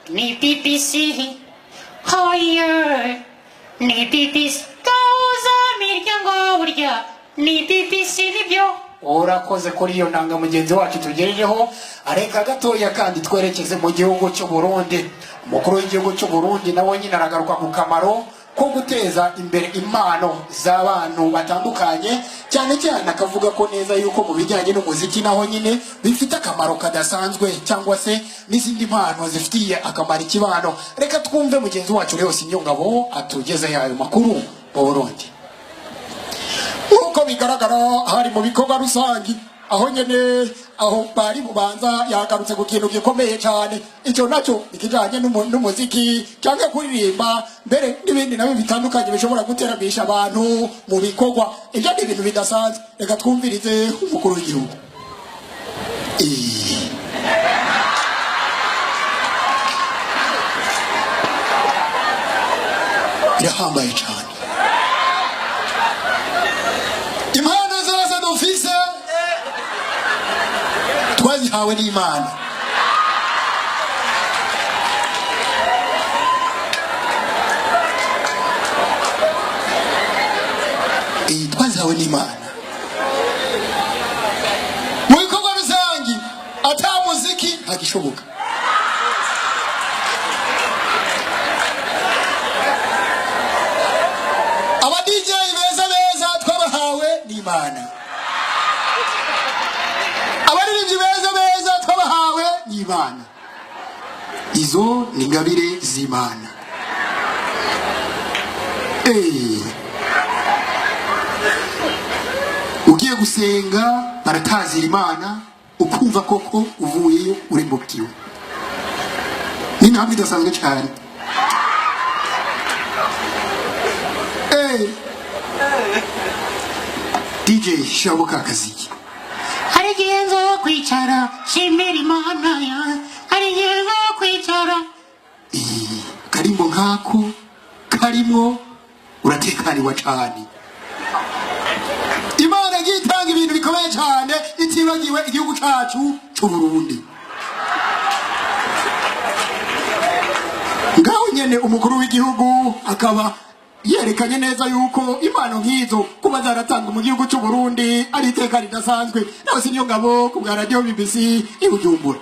ni BBC higher ni BBC toza miryango burya ni BBC nibyo. Urakoze kuri iyo nanga mugenzi wacu tugerejeho. Areka gatoya kandi twerekeze mu gihugu cy'u Burundi. Umukuru w'igihugu cy'u Burundi nawe nyine aragaruka ku kamaro ko guteza imbere impano z'abantu batandukanye, cyane cyane akavuga ko neza yuko mu bijyanye n'umuziki naho nyine bifite akamaro kadasanzwe, cyangwa se n'izindi mpano zifitiye akamaro ikibano. Reka twumve mugenzi wacu Leos Nyongabo atugeze yayo makuru mu Burundi. Uko bigaragara hari mu bikorwa rusangi aho nyene aho bari bubanza yagarutse ku kintu gikomeye cyane, icyo nacyo ikijanye n'umuziki cyangwa kuririmba mbere n'ibindi nabyo bitandukanye bishobora guteramisha abantu mu bikorwa. Ibyo ni ibintu bidasanzwe. Reka twumvirize umukuru w'igihugu. Irahambaye cyane. Impano zose dufise twazihawe n'Imana. Twazihawe n'Imana. Mu bikorwa rusangi ata muziki ntagishoboka. Aba DJ beza twabahawe n'Imana. Abaririmbyi beza twabahawe n'Imana. Izo ni ingabire z'Imana. Ugiye gusenga baratazira Imana, ukumva koko uvuyeyo uri mubkiwe. Ni ntabwo idasanzwe cyane. DJ shabuka kaziki. Hari genzo kwicara shimira Imana ya. Hari genzo kwicara. Karimbo nkako karimo uratekaniwa cyane. Imana gitanga ibintu bikomeye cyane itibagiwe igihugu cyacu cy'u Burundi. Ngaho nyene umukuru w'igihugu akaba yerekanye neza yuko impano nk'izo kuba zaratanga mu gihugu cy'u Burundi ari iteka ridasanzwe. Leos Nyongabo ku bwa radio BBC i Bujumbura.